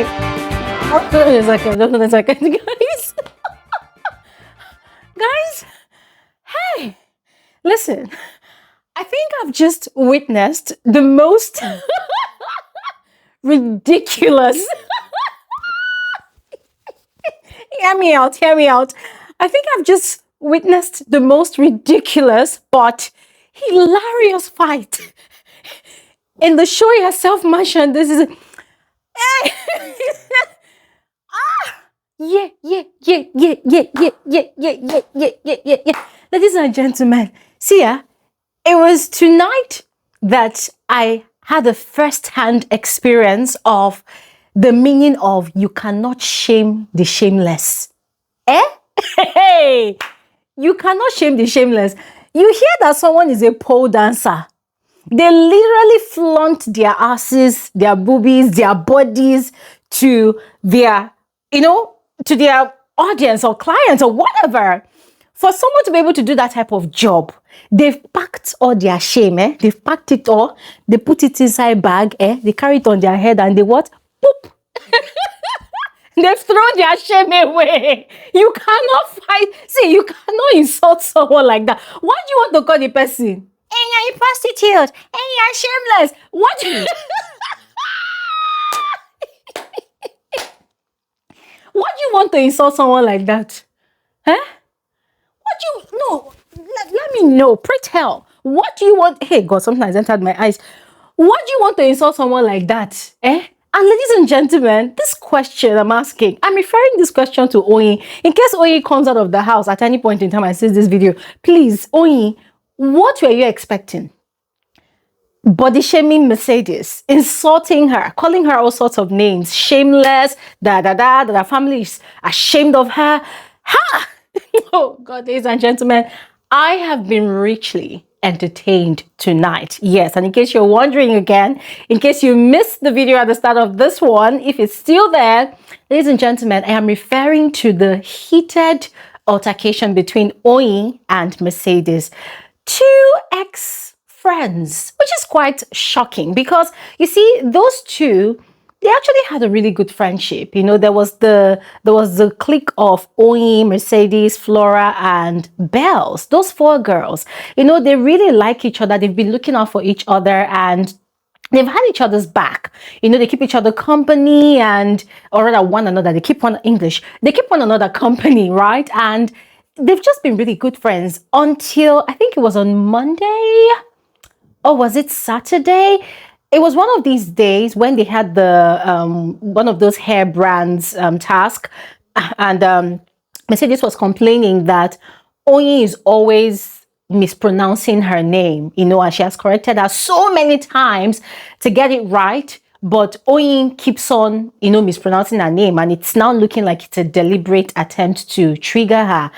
Hold on a second, hold on a second, guys. Guys, hey, listen. I think I've just witnessed the most ridiculous. Hear me out, hear me out. I think I've just witnessed the most ridiculous but hilarious fight in the show yourself mentioned. This is yeah. Ladies and gentlemen, see ya. It was tonight that I had a first-hand experience of the meaning of you cannot shame the shameless. Hey, you cannot shame the shameless. You hear that someone is a pole dancer. They literally flaunt their asses, their boobies, their bodies to their, to their audience or clients or whatever. For someone to be able to do that type of job, they've packed all their shame, They've packed it all. They put it inside bag, They carry it on their head and they what? Poop. They've thrown their shame away. You cannot fight. See, you cannot insult someone like that. Why do you want to call the person? Hey, you're a prostitute. Hey, you're shameless. What? Why do you want to insult someone like that? No, let me know. Pray tell. What do you want? Hey, God, something has entered my eyes. What do you want to insult someone like that? And ladies and gentlemen, this question I'm asking, I'm referring this question to Oyin. In case Oyin comes out of the house at any point in time and sees this video, please, Oyin, what were you expecting? Body shaming Mercedes, insulting her, calling her all sorts of names, shameless, that her family is ashamed of her. Ha! Oh God, ladies and gentlemen, I have been richly entertained tonight. Yes, and in case you're wondering again, in case you missed the video at the start of this one, if it's still there, ladies and gentlemen, I am referring to the heated altercation between Oyin and Mercedes, two ex-friends, which is quite shocking because you see, those two, they actually had a really good friendship. There was the clique of Oyin, Mercedes, Flora, and Bells. Those four girls, they really like each other. They've been looking out for each other and they've had each other's back. They keep each other company or rather one another. They keep one another company, right? And they've just been really good friends until I think it was on Monday or was it Saturday? It was one of these days when they had the one of those hair brands task, and Mercedes was complaining that Oyin is always mispronouncing her name, and she has corrected her so many times to get it right, but Oyin keeps on, mispronouncing her name, and it's now looking like it's a deliberate attempt to trigger her.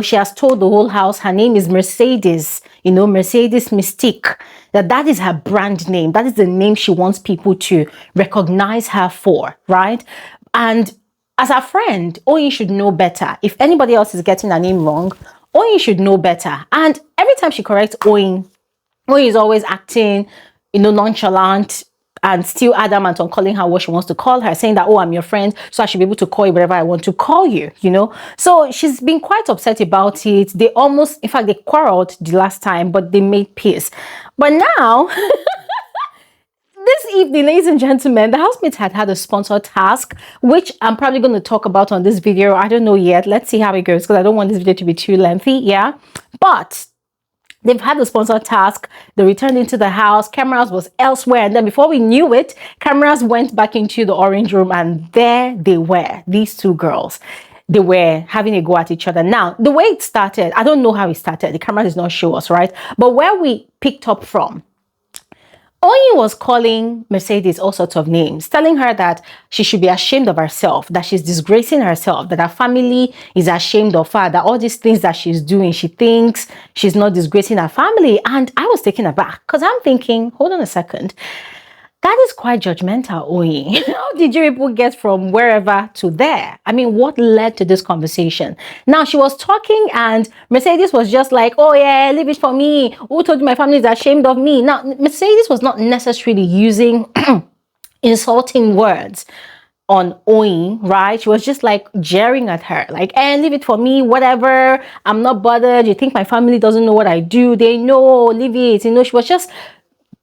She has told the whole house her name is Mercedes, Mercedes Mystique. That is her brand name. That is the name she wants people to recognize her for, right? And as a friend, Oyin should know better. If anybody else is getting her name wrong, Oyin should know better. And every time she corrects Oyin, Oyin is always acting, nonchalant and still adamant on calling her what she wants to call her, saying that, oh, I'm your friend, so I should be able to call you whatever I want to call you, So she's been quite upset about it. They almost, in fact, they quarreled the last time, but they made peace. But now, this evening, ladies and gentlemen, the housemates had a sponsored task, which I'm probably going to talk about on this video. I don't know yet. Let's see how it goes because I don't want this video to be too lengthy. Yeah, but they've had the sponsored task. They returned into the house. Cameras was elsewhere. And then before we knew it, cameras went back into the orange room. And there they were, these two girls. They were having a go at each other. Now, the way it started, I don't know how it started. The camera does not show us, right? But where we picked up from, Oyin was calling Mercedes all sorts of names, telling her that she should be ashamed of herself, that she's disgracing herself, that her family is ashamed of her, that all these things that she's doing, she thinks she's not disgracing her family. And I was taken aback because I'm thinking, hold on a second. That is quite judgmental, Oyin. How did you people get from wherever to there? I mean, what led to this conversation? Now, she was talking and Mercedes was just like, oh yeah, leave it for me. Who told you my family is ashamed of me? Now, Mercedes was not necessarily using insulting words on Oyin, right? She was just like jeering at her, like, leave it for me, whatever. I'm not bothered. You think my family doesn't know what I do? They know, leave it. She was just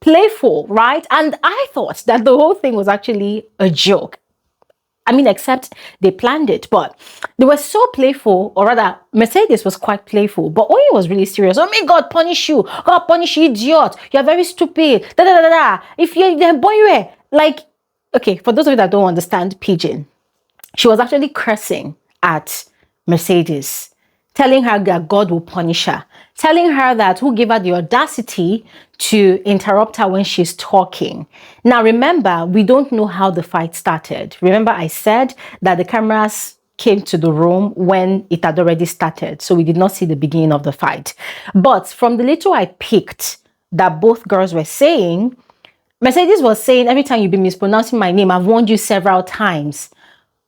playful, right? And I thought that the whole thing was actually a joke. I mean, except they planned it, but they were so playful, or rather, Mercedes was quite playful, but Oyin was really serious. Oh my God, punish you. God, punish you, idiot. You're very stupid. Da da da da. If you're the boy, like, okay, for those of you that don't understand Pidgin, she was actually cursing at Mercedes, telling her that God will punish her, telling her that who gave her the audacity to interrupt her when she's talking. Now, remember, we don't know how the fight started. Remember, I said that the cameras came to the room when it had already started, so we did not see the beginning of the fight. But from the little I picked that both girls were saying, Mercedes was saying, every time you've been mispronouncing my name, I've warned you several times.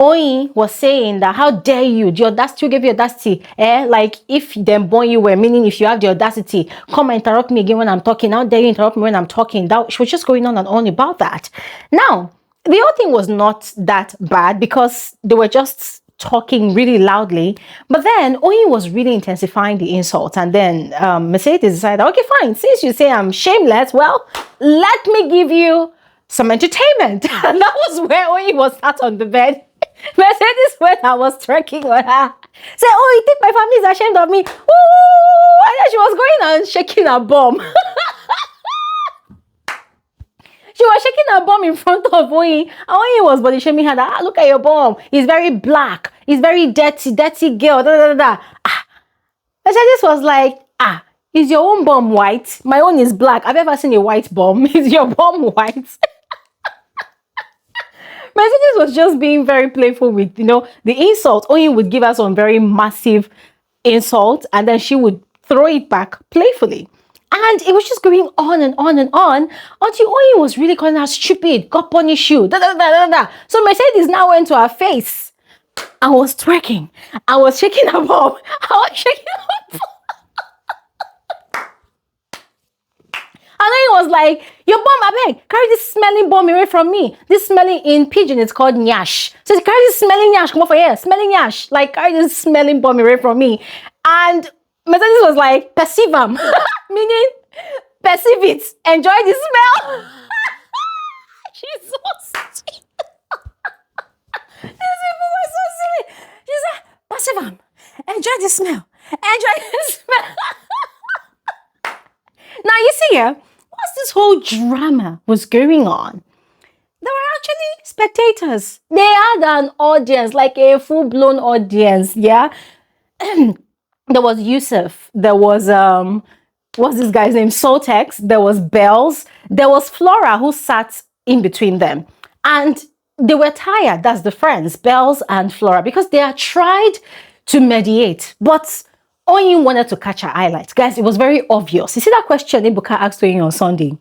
Oyin was saying that, how dare you, the audacity, you gave you audacity, like if them born you were, meaning if you have the audacity, come and interrupt me again when I'm talking, how dare you interrupt me when I'm talking. That she was just going on and on about that. Now, the whole thing was not that bad because they were just talking really loudly, but then Oyin was really intensifying the insult, and then Mercedes decided, okay, fine, since you say I'm shameless, well, let me give you some entertainment. And that was where Oyin was sat on the bed. Mercedes went and was twerking on her. Said, oh, you think my family is ashamed of me? Ooh! And then she was going and shaking her bum. She was shaking her bum in front of Oyin. And Oyin was body shaming her that, look at your bum. It's very black. It's very dirty, dirty girl. Da, da, da, da. Mercedes was like, is your own bum white? My own is black. Have you ever seen a white bum? Is your bum white? Mercedes was just being very playful with, the insult. Oyin would give her some very massive insult, and then she would throw it back playfully. And it was just going on and on and on until Oyin was really calling her stupid, God punish you, da da da da da. So Mercedes now went to her face and was twerking. I was shaking her bum. I was shaking her bum. And then he was like, your bum, I beg, carry this smelling bum away from me. This smelling, in Pidgin, it's called nyash. So carry this smelling nyash, come over here, smelling nyash. Like, carry this smelling bum away from me. And Mercedes was like, perceive him. Meaning, perceive it. Enjoy the smell. She's so silly. These people were so silly. She said, perceive him. Enjoy the smell. Enjoy the smell. Now, you see here, once this whole drama was going on, there were actually spectators. They had an audience, like a full-blown audience, yeah? There was Yusuf. There was, what's this guy's name? Sultex. There was Bells. There was Flora, who sat in between them. And they were tired, that's the friends, Bells and Flora, because they had tried to mediate, but Oyin wanted to catch her highlights. Guys, it was very obvious. You see that question Ibuka asked Oyin on Sunday?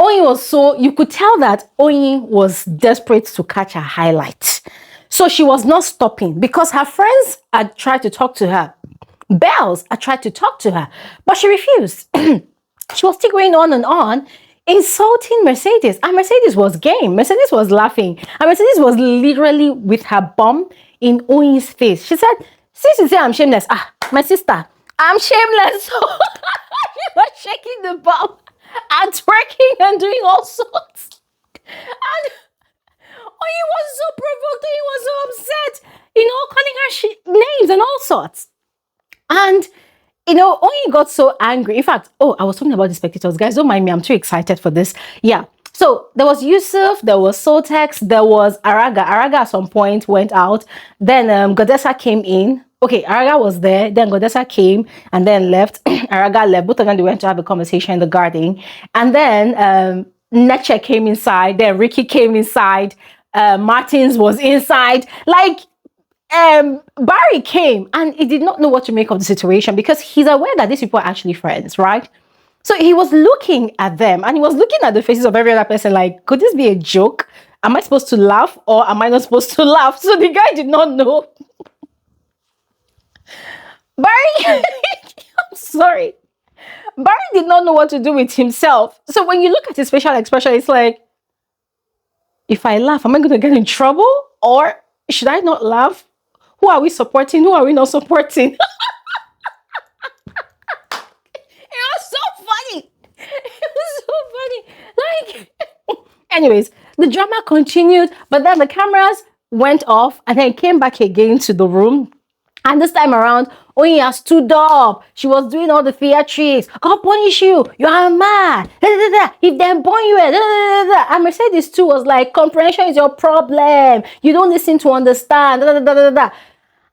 Oyin was you could tell that Oyin was desperate to catch her highlights. So she was not stopping because her friends had tried to talk to her. Bells had tried to talk to her, but she refused. She was still going on and on, insulting Mercedes. And Mercedes was game. Mercedes was laughing. And Mercedes was literally with her bum in Oyin's face. She said, since you say I'm shameless, my sister, I'm shameless. So she was shaking the bum and twerking and doing all sorts. And Oyin was so provoked. Oyin was so upset, calling her names and all sorts. And, Oyin got so angry. In fact, I was talking about the spectators. Guys, don't mind me. I'm too excited for this. Yeah. So there was Yusuf, there was Sultex, there was Araga. Araga at some point went out. Then Godessa came in. Okay, Araga was there. Then Godessa came and then left. Araga left. Both of them, they went to have a conversation in the garden. And then Neche came inside. Then Ricky came inside. Martins was inside. Like, Barry came and he did not know what to make of the situation because he's aware that these people are actually friends, right? So he was looking at them and he was looking at the faces of every other person like, could this be a joke? Am I supposed to laugh or am I not supposed to laugh? So the guy did not know. Barry, I'm sorry. Barry did not know what to do with himself. So when you look at his facial expression, it's like, If I laugh, am I going to get in trouble? Or should I not laugh? Who are we supporting? Who are we not supporting? It was so funny. It was so funny. Like, anyways, the drama continued, but then the cameras went off and then came back again to the room. And this time around, Oyin stood up. She was doing all the theatrics. God punish you. You are mad. Da, da, da, da. If they burn you, da, da, da, da. And Mercedes too was like, comprehension is your problem. You don't listen to understand. Da, da, da, da, da.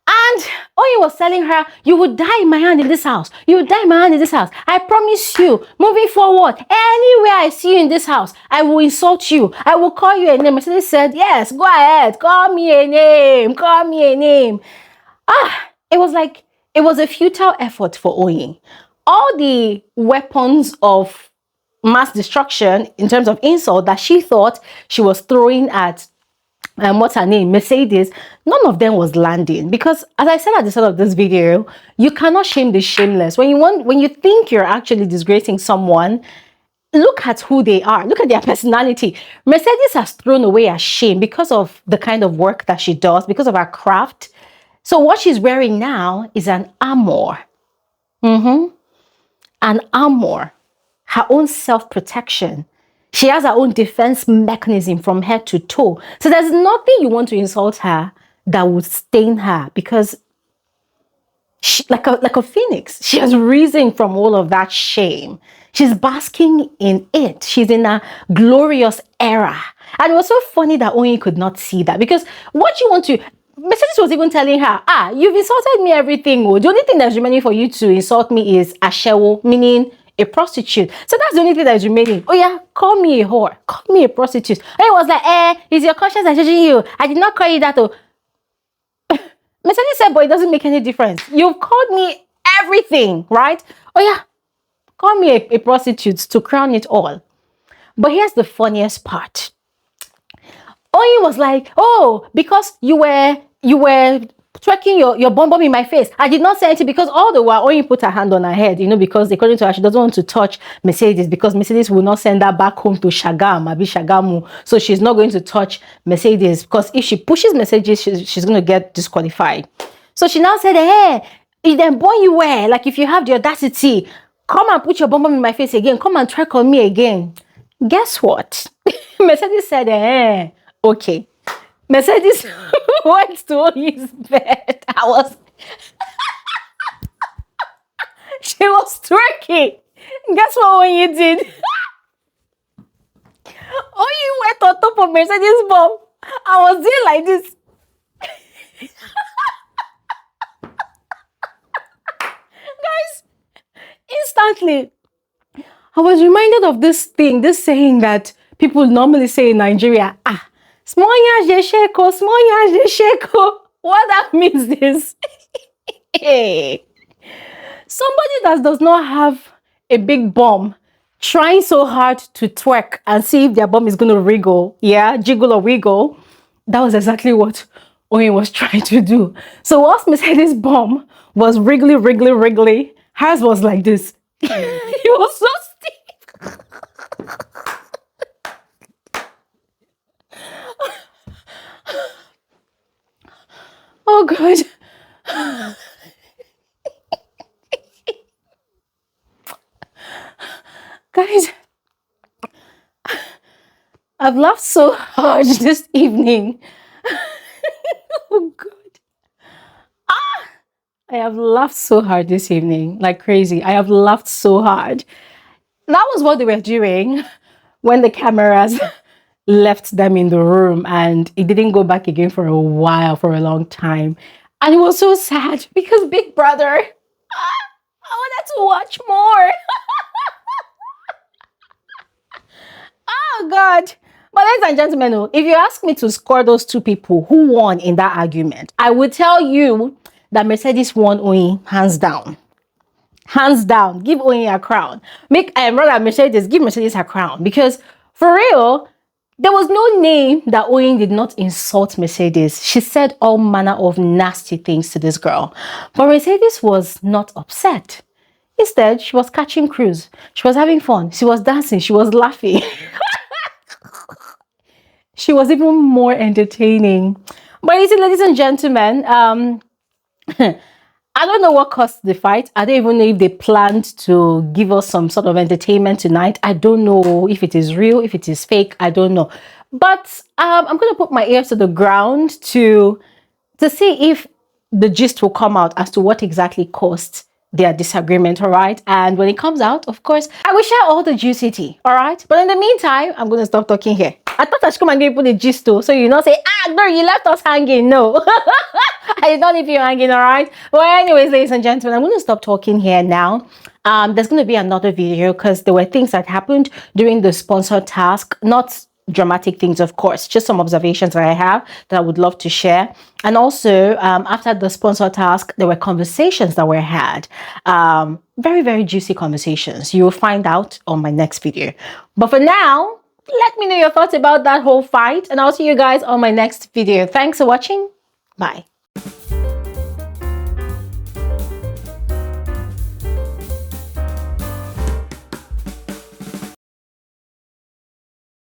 And Oyin was telling her, you will die in my hand in this house. You will die in my hand in this house. I promise you, moving forward, anywhere I see you in this house, I will insult you. I will call you a name. Mercedes said, yes, go ahead. Call me a name. Call me a name. It was like, it was a futile effort for Oyin. All the weapons of mass destruction in terms of insult that she thought she was throwing at what's her name, Mercedes, none of them was landing. Because as I said at the start of this video, you cannot shame the shameless. When you think you're actually disgracing someone, look at who they are. Look at their personality. Mercedes has thrown away her shame because of the kind of work that she does, because of her craft. So what she's wearing now is an armor. An armor. Her own self-protection. She has her own defense mechanism from head to toe. So there's nothing you want to insult her that would stain her, because she, like a phoenix, she has risen from all of that shame. She's basking in it. She's in a glorious era. And it was so funny that Oyin could not see that, because what you want to... Mercedes was even telling her, you've insulted me everything. The only thing that's remaining for you to insult me is ashewo, meaning a prostitute. So that's the only thing that is remaining. Oh yeah, call me a whore. Call me a prostitute. And it was like, is your conscience that's judging you? I did not call you that. Oh. Mercedes said, but it doesn't make any difference. You've called me everything, right? Oh yeah, call me a prostitute to crown it all. But here's the funniest part. Oyin was like, oh, because you were twerking your bum bum in my face. I did not say anything, because all the while Oyin put her hand on her head, because according to her, she doesn't want to touch Mercedes, because Mercedes will not send her back home to Shagamu. So she's not going to touch Mercedes, because if she pushes Mercedes, she's going to get disqualified. So she now said, hey, if them born you were, like if you have the audacity, come and put your bum bum in my face again. Come and twerk on me again. Guess what? Mercedes said, okay. Mercedes went to his bed. She was twerking. Guess what Oyin did? Oyin went on top of Mercedes' bum. I was doing like this. Guys, instantly, I was reminded of this saying that people normally say in Nigeria, small yash de sheko, small yash de sheko. What that means is, hey, somebody that does not have a big bum trying so hard to twerk and see if their bum is going to wriggle, jiggle or wiggle. That was exactly what Oyin was trying to do. So whilst Mercedes' bum was wriggly, hers was like this. It was so stiff. Oh God. Guys, I've laughed so hard this evening. Oh God. I have laughed so hard this evening, like crazy. I have laughed so hard. That was what they were doing when the cameras left them in the room, and it didn't go back again for a while, for a long time. And it was so sad because Big Brother, I wanted to watch more. Oh God. But ladies and gentlemen, if you ask me to score those two people who won in that argument, I would tell you that Mercedes won Oyin, hands down. Hands down. Give Oyin a crown. Mercedes, give Mercedes her crown. Because for real, there was no name that Oyin did not insult Mercedes. She said all manner of nasty things to this girl. But Mercedes was not upset. Instead, she was catching cruise. She was having fun. She was dancing. She was laughing. She she was even more entertaining. But you see, ladies and gentlemen, I don't know what caused the fight. I don't even know if they planned to give us some sort of entertainment tonight. I don't know if it is real, if it is fake. I don't know. But I'm going to put my ears to the ground to see if the gist will come out as to what exactly caused their disagreement, all right? And when it comes out, of course, I will share all the juicy tea, all right? But in the meantime, I'm going to stop talking here. I thought I should come and give you the gist too, so you not say, girl, you left us hanging. No, I did not leave you hanging, all right? Well, anyways, ladies and gentlemen, I'm going to stop talking here now. There's going to be another video because there were things that happened during the sponsored task, not dramatic things, of course, just some observations that I have that I would love to share. And also, after the sponsor task, there were conversations that were had. Very, very juicy conversations. You will find out on my next video. But for now, let me know your thoughts about that whole fight, and I'll see you guys on my next video. Thanks for watching. Bye.